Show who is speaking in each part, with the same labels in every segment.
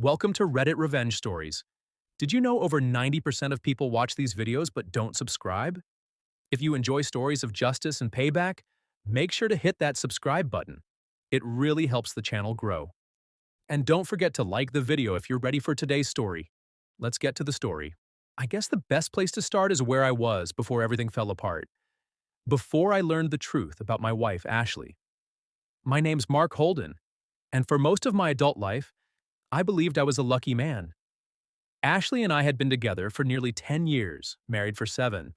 Speaker 1: Welcome to Reddit Revenge Stories. Did you know over 90% of people watch these videos but don't subscribe? If you enjoy stories of justice and payback, make sure to hit that subscribe button. It really helps the channel grow. And don't forget to like the video if you're ready for today's story. Let's get to the story. I guess the best place to start is where I was before everything fell apart. Before I learned the truth about my wife, Ashley. My name's Mark Holden, and for most of my adult life, I believed I was a lucky man. Ashley and I had been together for nearly 10 years, married for 7.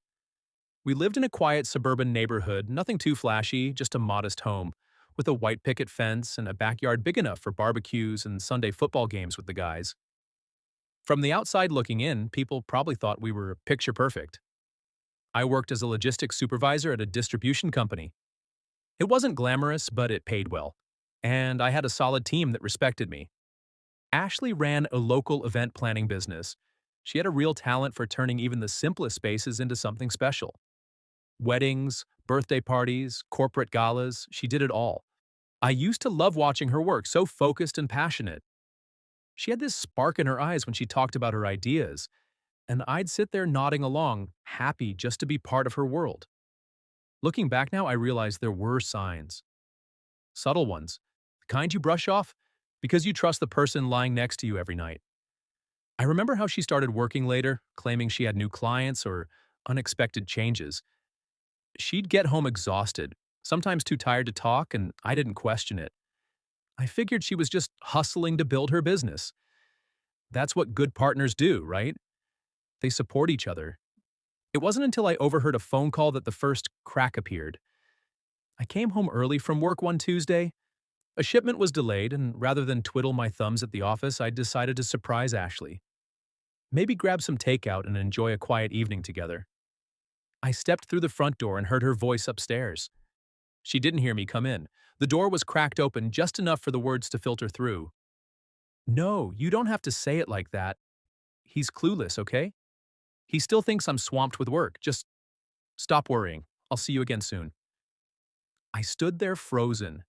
Speaker 1: We lived in a quiet suburban neighborhood, nothing too flashy, just a modest home, with a white picket fence and a backyard big enough for barbecues and Sunday football games with the guys. From the outside looking in, people probably thought we were picture perfect. I worked as a logistics supervisor at a distribution company. It wasn't glamorous, but it paid well. And I had a solid team that respected me. Ashley ran a local event planning business. She had a real talent for turning even the simplest spaces into something special. Weddings, birthday parties, corporate galas, she did it all. I used to love watching her work, so focused and passionate. She had this spark in her eyes when she talked about her ideas, and I'd sit there nodding along, happy just to be part of her world. Looking back now, I realize there were signs. Subtle ones, the kind you brush off because you trust the person lying next to you every night. I remember how she started working later, claiming she had new clients or unexpected changes. She'd get home exhausted, sometimes too tired to talk, and I didn't question it. I figured she was just hustling to build her business. That's what good partners do, right? They support each other. It wasn't until I overheard a phone call that the first crack appeared. I came home early from work one Tuesday. A shipment was delayed, and rather than twiddle my thumbs at the office, I decided to surprise Ashley. Maybe grab some takeout and enjoy a quiet evening together. I stepped through the front door and heard her voice upstairs. She didn't hear me come in. The door was cracked open just enough for the words to filter through. "No, you don't have to say it like that. He's clueless, okay? He still thinks I'm swamped with work. Just stop worrying. I'll see you again soon." I stood there frozen,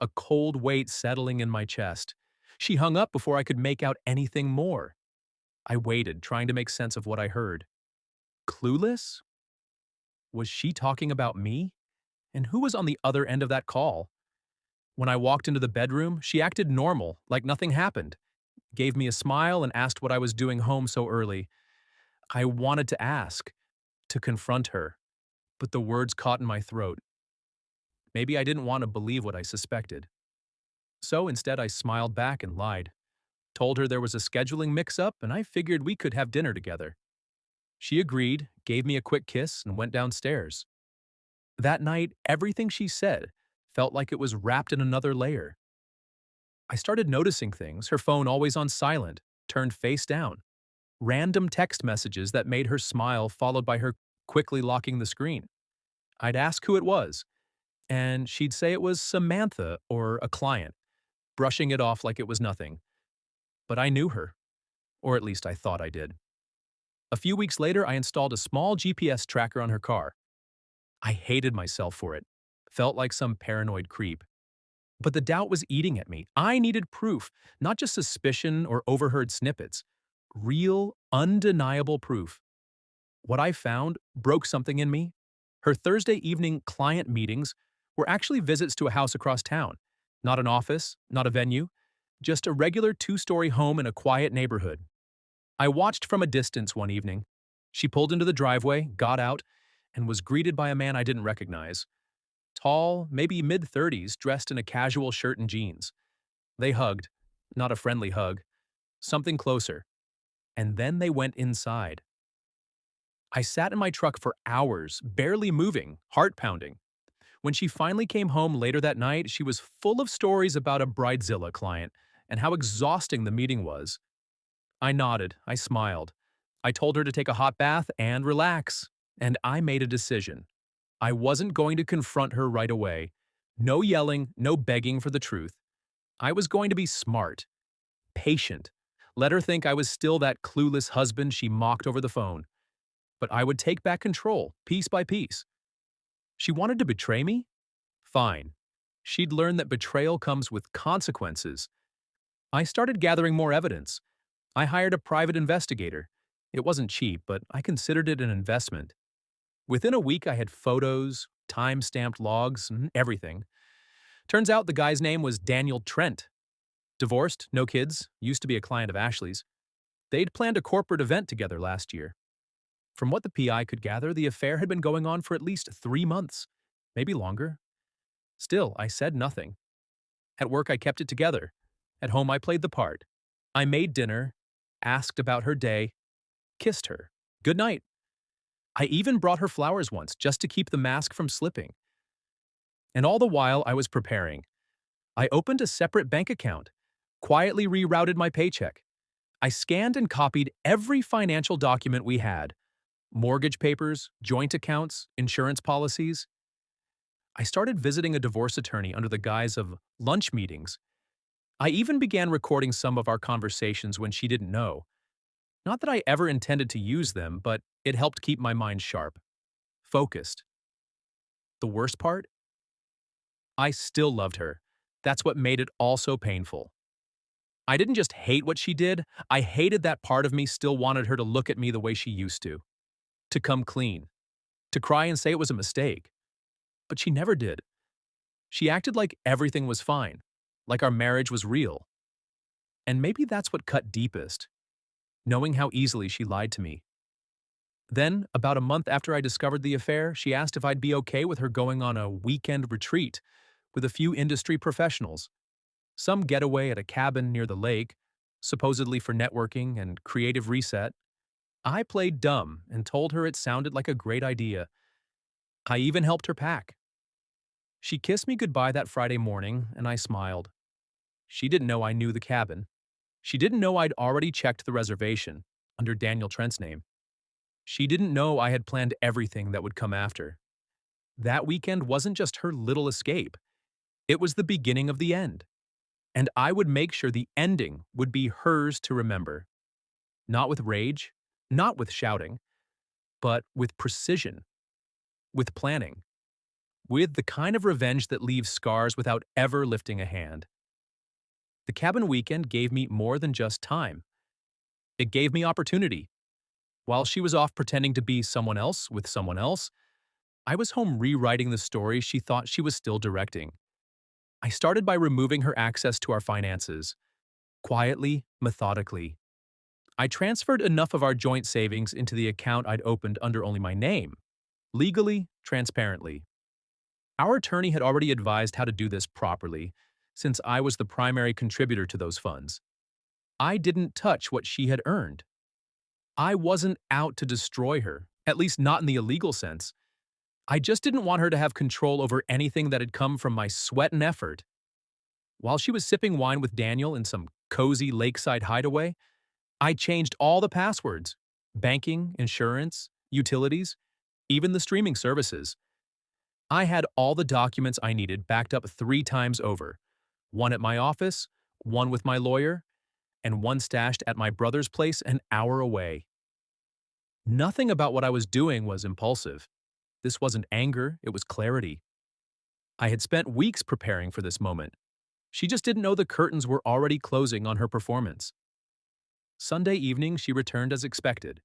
Speaker 1: a cold weight settling in my chest. She hung up before I could make out anything more. I waited, trying to make sense of what I heard. Clueless? Was she talking about me? And who was on the other end of that call? When I walked into the bedroom, she acted normal, like nothing happened, gave me a smile and asked what I was doing home so early. I wanted to ask, to confront her, but the words caught in my throat. Maybe I didn't want to believe what I suspected. So instead I smiled back and lied. Told her there was a scheduling mix-up and I figured we could have dinner together. She agreed, gave me a quick kiss, and went downstairs. That night, everything she said felt like it was wrapped in another layer. I started noticing things, her phone always on silent, turned face down. Random text messages that made her smile followed by her quickly locking the screen. I'd ask who it was, and she'd say it was Samantha or a client, brushing it off like it was nothing. But I knew her, or at least I thought I did. A few weeks later, I installed a small GPS tracker on her car. I hated myself for it, felt like some paranoid creep. But the doubt was eating at me. I needed proof, not just suspicion or overheard snippets. Real, undeniable proof. What I found broke something in me. Her Thursday evening client meetings were actually visits to a house across town. Not an office, not a venue, just a regular 2-story home in a quiet neighborhood. I watched from a distance one evening. She pulled into the driveway, got out, and was greeted by a man I didn't recognize. Tall, maybe mid-30s, dressed in a casual shirt and jeans. They hugged, not a friendly hug, something closer. And then they went inside. I sat in my truck for hours, barely moving, heart pounding. When she finally came home later that night, she was full of stories about a Bridezilla client and how exhausting the meeting was. I nodded, I smiled. I told her to take a hot bath and relax, and I made a decision. I wasn't going to confront her right away. No yelling, no begging for the truth. I was going to be smart, patient, let her think I was still that clueless husband she mocked over the phone. But I would take back control, piece by piece. She wanted to betray me? Fine. She'd learn that betrayal comes with consequences. I started gathering more evidence. I hired a private investigator. It wasn't cheap, but I considered it an investment. Within a week, I had photos, time-stamped logs, and everything. Turns out the guy's name was Daniel Trent. Divorced, no kids, used to be a client of Ashley's. They'd planned a corporate event together last year. From what the PI could gather, the affair had been going on for at least 3 months, maybe longer. Still, I said nothing. At work, I kept it together. At home, I played the part. I made dinner, asked about her day, kissed her. Good night. I even brought her flowers once, just to keep the mask from slipping. And all the while I was preparing, I opened a separate bank account, quietly rerouted my paycheck. I scanned and copied every financial document we had: mortgage papers, joint accounts, insurance policies. I started visiting a divorce attorney under the guise of lunch meetings. I even began recording some of our conversations when she didn't know. Not that I ever intended to use them, but it helped keep my mind sharp, focused. The worst part? I still loved her. That's what made it all so painful. I didn't just hate what she did, I hated that part of me still wanted her to look at me the way she used to come clean, to cry and say it was a mistake. But she never did. She acted like everything was fine, like our marriage was real. And maybe that's what cut deepest, knowing how easily she lied to me. Then, about a month after I discovered the affair, she asked if I'd be okay with her going on a weekend retreat with a few industry professionals. Some getaway at a cabin near the lake, supposedly for networking and creative reset. I played dumb and told her it sounded like a great idea. I even helped her pack. She kissed me goodbye that Friday morning, and I smiled. She didn't know I knew the cabin. She didn't know I'd already checked the reservation, under Daniel Trent's name. She didn't know I had planned everything that would come after. That weekend wasn't just her little escape. It was the beginning of the end. And I would make sure the ending would be hers to remember. Not with rage, not with shouting, but with precision, with planning, with the kind of revenge that leaves scars without ever lifting a hand. The cabin weekend gave me more than just time. It gave me opportunity. While she was off pretending to be someone else with someone else, I was home rewriting the story she thought she was still directing. I started by removing her access to our finances, quietly, methodically. I transferred enough of our joint savings into the account I'd opened under only my name, legally, transparently. Our attorney had already advised how to do this properly, since I was the primary contributor to those funds. I didn't touch what she had earned. I wasn't out to destroy her, at least not in the illegal sense. I just didn't want her to have control over anything that had come from my sweat and effort. While she was sipping wine with Daniel in some cozy lakeside hideaway, I changed all the passwords: banking, insurance, utilities, even the streaming services. I had all the documents I needed backed up 3 times over, one at my office, one with my lawyer, and one stashed at my brother's place an hour away. Nothing about what I was doing was impulsive. This wasn't anger, it was clarity. I had spent weeks preparing for this moment. She just didn't know the curtains were already closing on her performance. Sunday evening, she returned as expected.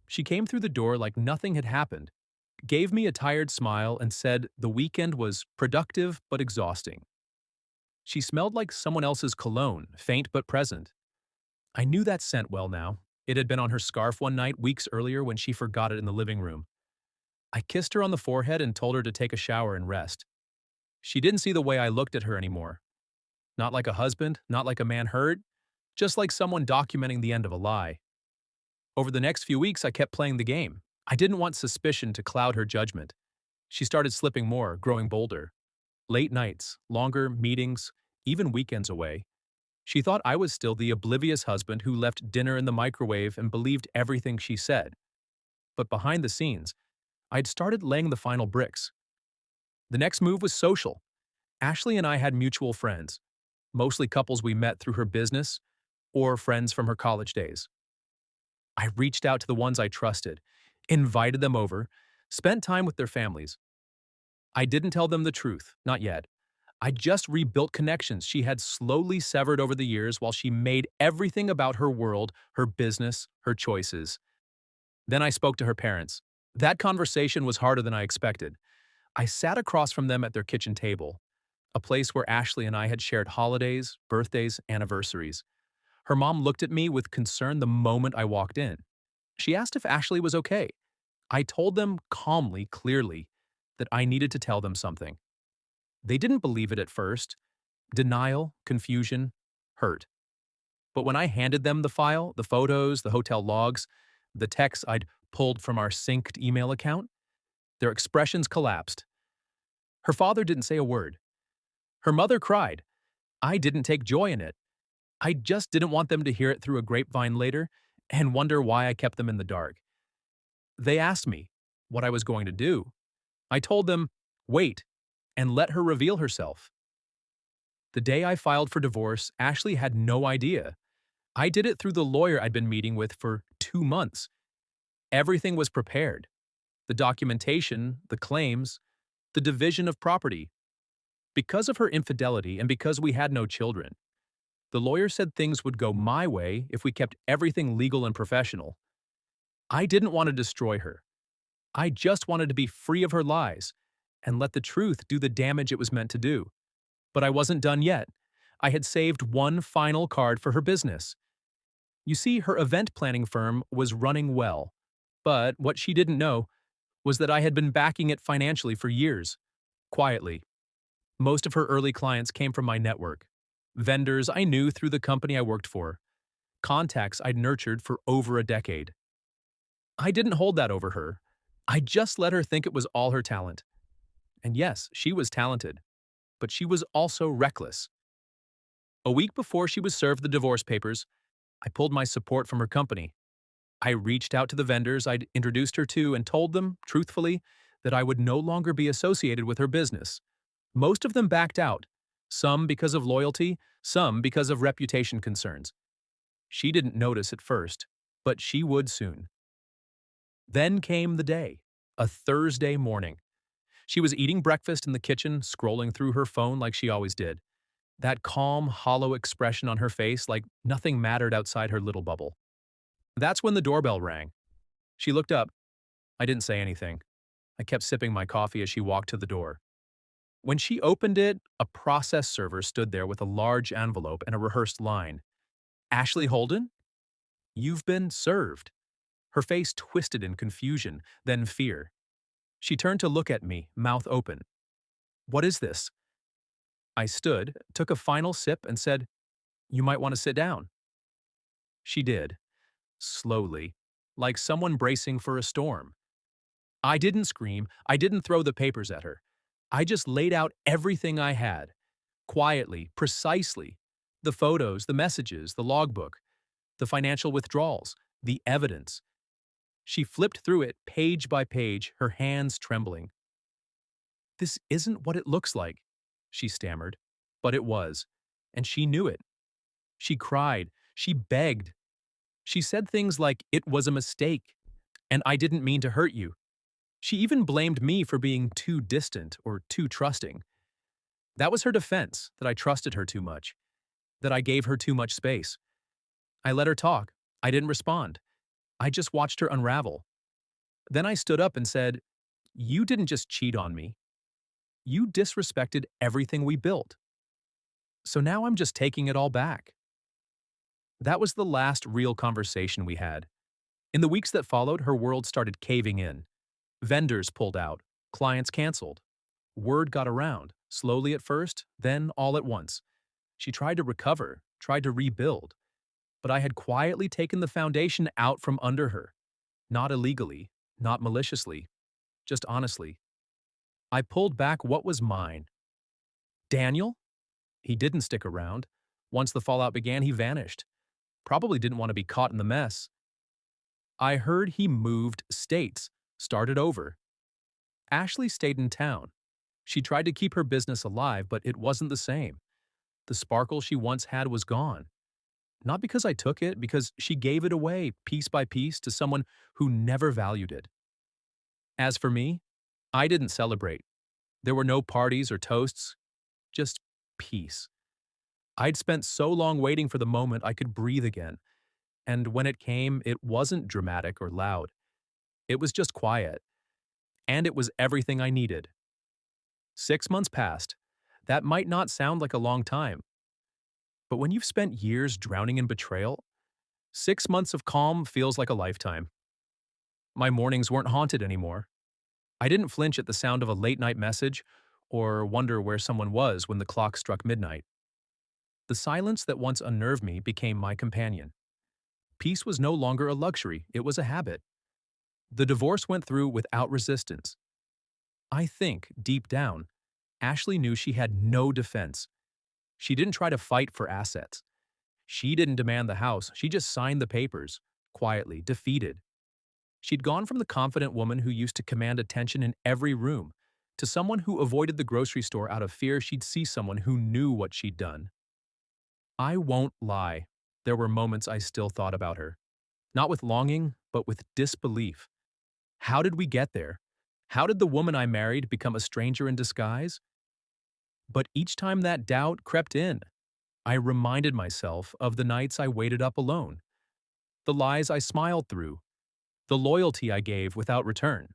Speaker 1: She came through the door like nothing had happened, gave me a tired smile, and said the weekend was productive but exhausting. She smelled like someone else's cologne, faint but present. I knew that scent well now. It had been on her scarf one night weeks earlier when she forgot it in the living room. I kissed her on the forehead and told her to take a shower and rest. She didn't see the way I looked at her anymore. Not like a husband, not like a man hurt, just like someone documenting the end of a lie. Over the next few weeks, I kept playing the game. I didn't want suspicion to cloud her judgment. She started slipping more, growing bolder. Late nights, longer meetings, even weekends away. She thought I was still the oblivious husband who left dinner in the microwave and believed everything she said. But behind the scenes, I'd started laying the final bricks. The next move was social. Ashley and I had mutual friends, mostly couples we met through her business or friends from her college days. I reached out to the ones I trusted, invited them over, spent time with their families. I didn't tell them the truth, not yet. I just rebuilt connections she had slowly severed over the years while she made everything about her world, her business, her choices. Then I spoke to her parents. That conversation was harder than I expected. I sat across from them at their kitchen table, a place where Ashley and I had shared holidays, birthdays, anniversaries. Her mom looked at me with concern the moment I walked in. She asked if Ashley was okay. I told them calmly, clearly, that I needed to tell them something. They didn't believe it at first. Denial, confusion, hurt. But when I handed them the file, the photos, the hotel logs, the texts I'd pulled from our synced email account, their expressions collapsed. Her father didn't say a word. Her mother cried. I didn't take joy in it. I just didn't want them to hear it through a grapevine later and wonder why I kept them in the dark. They asked me what I was going to do. I told them, wait, and let her reveal herself. The day I filed for divorce, Ashley had no idea. I did it through the lawyer I'd been meeting with for 2 months. Everything was prepared. The documentation, the claims, the division of property. Because of her infidelity and because we had no children, the lawyer said things would go my way if we kept everything legal and professional. I didn't want to destroy her. I just wanted to be free of her lies and let the truth do the damage it was meant to do. But I wasn't done yet. I had saved one final card for her business. You see, her event planning firm was running well, but what she didn't know was that I had been backing it financially for years, quietly. Most of her early clients came from my network, vendors I knew through the company I worked for, contacts I'd nurtured for over a decade. I didn't hold that over her. I just let her think it was all her talent. And yes, she was talented, but she was also reckless. A week before she was served the divorce papers, I pulled my support from her company. I reached out to the vendors I'd introduced her to and told them, truthfully, that I would no longer be associated with her business. Most of them backed out, some because of loyalty, some because of reputation concerns. She didn't notice at first, but she would soon. Then came the day, a Thursday morning. She was eating breakfast in the kitchen, scrolling through her phone like she always did. That calm, hollow expression on her face like nothing mattered outside her little bubble. That's when the doorbell rang. She looked up. I didn't say anything. I kept sipping my coffee as she walked to the door. When she opened it, a process server stood there with a large envelope and a rehearsed line. Ashley Holden? You've been served. Her face twisted in confusion, then fear. She turned to look at me, mouth open. What is this? I stood, took a final sip, and said, You might want to sit down. She did, slowly, like someone bracing for a storm. I didn't scream, I didn't throw the papers at her. I just laid out everything I had, quietly, precisely. The photos, the messages, the logbook, the financial withdrawals, the evidence. She flipped through it page by page, her hands trembling. This isn't what it looks like, she stammered. But it was, and she knew it. She cried, she begged. She said things like, it was a mistake, and I didn't mean to hurt you. She even blamed me for being too distant or too trusting. That was her defense, that I trusted her too much, that I gave her too much space. I let her talk. I didn't respond. I just watched her unravel. Then I stood up and said, You didn't just cheat on me. You disrespected everything we built. So now I'm just taking it all back. That was the last real conversation we had. In the weeks that followed, her world started caving in. Vendors pulled out, clients canceled. Word got around, slowly at first, then all at once. She tried to recover, tried to rebuild. But I had quietly taken the foundation out from under her. Not illegally, not maliciously, just honestly. I pulled back what was mine. Daniel? He didn't stick around. Once the fallout began, he vanished. Probably didn't want to be caught in the mess. I heard he moved states, started over. Ashley stayed in town. She tried to keep her business alive, but it wasn't the same. The sparkle she once had was gone. Not because I took it, because she gave it away piece by piece to someone who never valued it. As for me, I didn't celebrate. There were no parties or toasts, just peace. I'd spent so long waiting for the moment I could breathe again, and when it came, it wasn't dramatic or loud. It was just quiet, and it was everything I needed. 6 months passed. That might not sound like a long time, but when you've spent years drowning in betrayal, 6 months of calm feels like a lifetime. My mornings weren't haunted anymore. I didn't flinch at the sound of a late-night message or wonder where someone was when the clock struck midnight. The silence that once unnerved me became my companion. Peace was no longer a luxury, it was a habit. The divorce went through without resistance. I think, deep down, Ashley knew she had no defense. She didn't try to fight for assets. She didn't demand the house, she just signed the papers, quietly, defeated. She'd gone from the confident woman who used to command attention in every room to someone who avoided the grocery store out of fear she'd see someone who knew what she'd done. I won't lie, there were moments I still thought about her. Not with longing, but with disbelief. How did we get there? How did the woman I married become a stranger in disguise? But each time that doubt crept in, I reminded myself of the nights I waited up alone, the lies I smiled through, the loyalty I gave without return.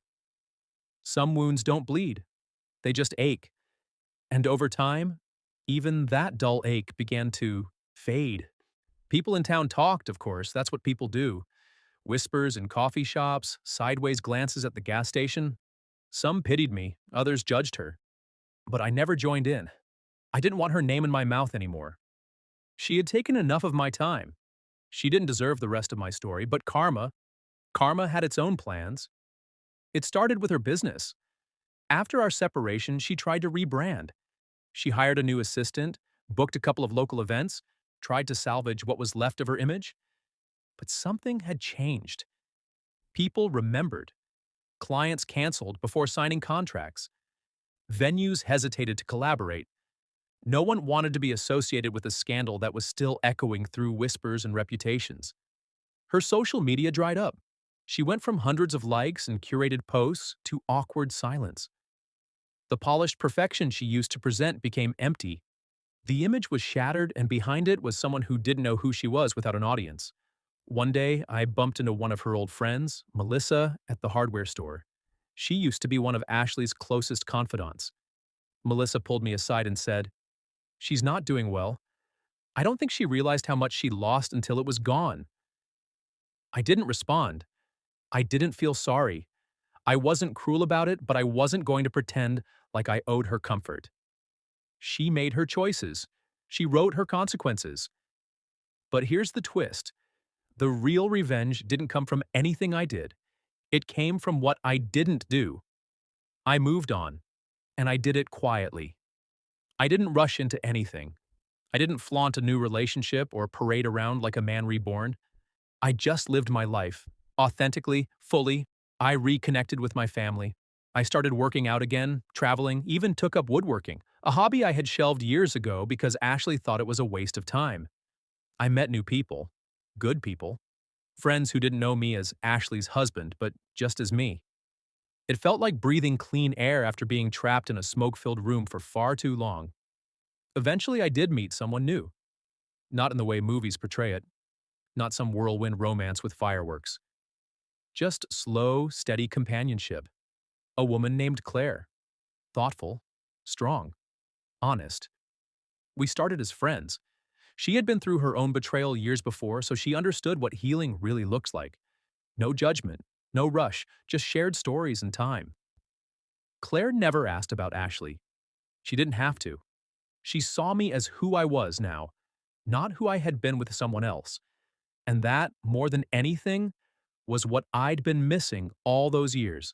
Speaker 1: Some wounds don't bleed, they just ache. And over time, even that dull ache began to fade. People in town talked, of course, that's what people do. Whispers in coffee shops, sideways glances at the gas station. Some pitied me, others judged her. But I never joined in. I didn't want her name in my mouth anymore. She had taken enough of my time. She didn't deserve the rest of my story, but karma had its own plans. It started with her business. After our separation, she tried to rebrand. She hired a new assistant, booked a couple of local events, tried to salvage what was left of her image. But something had changed. People remembered. Clients canceled before signing contracts. Venues hesitated to collaborate. No one wanted to be associated with a scandal that was still echoing through whispers and reputations. Her social media dried up. She went from hundreds of likes and curated posts to awkward silence. The polished perfection she used to present became empty. The image was shattered, and behind it was someone who didn't know who she was without an audience. One day, I bumped into one of her old friends, Melissa, at the hardware store. She used to be one of Ashley's closest confidants. Melissa pulled me aside and said, "She's not doing well. I don't think she realized how much she lost until it was gone." I didn't respond. I didn't feel sorry. I wasn't cruel about it, but I wasn't going to pretend like I owed her comfort. She made her choices. She wrote her consequences. But here's the twist. The real revenge didn't come from anything I did. It came from what I didn't do. I moved on, and I did it quietly. I didn't rush into anything. I didn't flaunt a new relationship or parade around like a man reborn. I just lived my life, authentically, fully. I reconnected with my family. I started working out again, traveling, even took up woodworking, a hobby I had shelved years ago because Ashley thought it was a waste of time. I met new people, good people, friends who didn't know me as Ashley's husband, but just as me. It felt like breathing clean air after being trapped in a smoke-filled room for far too long. Eventually, I did meet someone new. Not in the way movies portray it. Not some whirlwind romance with fireworks. Just slow, steady companionship. A woman named Claire. Thoughtful, strong, honest. We started as friends. She had been through her own betrayal years before, so she understood what healing really looks like. No judgment, no rush, just shared stories and time. Claire never asked about Ashley. She didn't have to. She saw me as who I was now, not who I had been with someone else. And that, more than anything, was what I'd been missing all those years.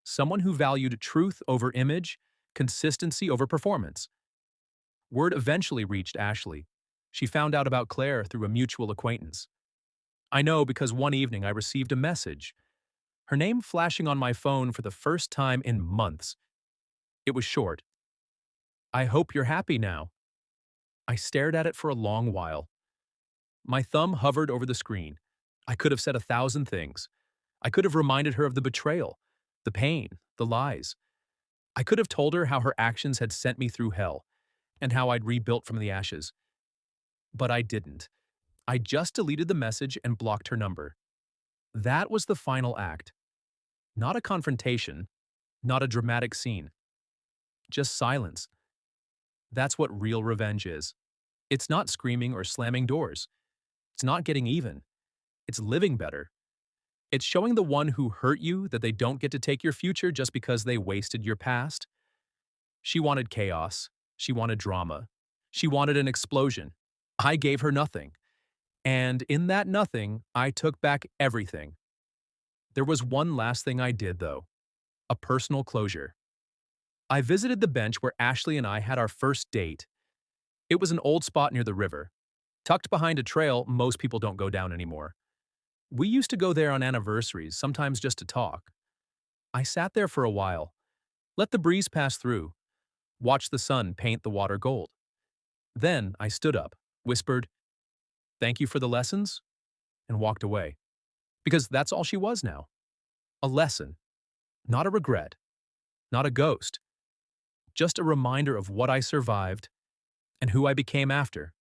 Speaker 1: Someone who valued truth over image, consistency over performance. Word eventually reached Ashley. She found out about Claire through a mutual acquaintance. I know because one evening I received a message. Her name flashing on my phone for the first time in months. It was short. "I hope you're happy now." I stared at it for a long while. My thumb hovered over the screen. I could have said 1,000 things. I could have reminded her of the betrayal, the pain, the lies. I could have told her how her actions had sent me through hell, and how I'd rebuilt from the ashes. But I didn't. I just deleted the message and blocked her number. That was the final act. Not a confrontation, not a dramatic scene, just silence. That's what real revenge is. It's not screaming or slamming doors. It's not getting even. It's living better. It's showing the one who hurt you that they don't get to take your future just because they wasted your past. She wanted chaos. She wanted drama. She wanted an explosion. I gave her nothing. And in that nothing, I took back everything. There was one last thing I did, though. A personal closure. I visited the bench where Ashley and I had our first date. It was an old spot near the river, tucked behind a trail most people don't go down anymore. We used to go there on anniversaries, sometimes just to talk. I sat there for a while, let the breeze pass through, watched the sun paint the water gold. Then I stood up, whispered, "Thank you for the lessons," and walked away. Because that's all she was now. A lesson, not a regret, not a ghost, just a reminder of what I survived and who I became after.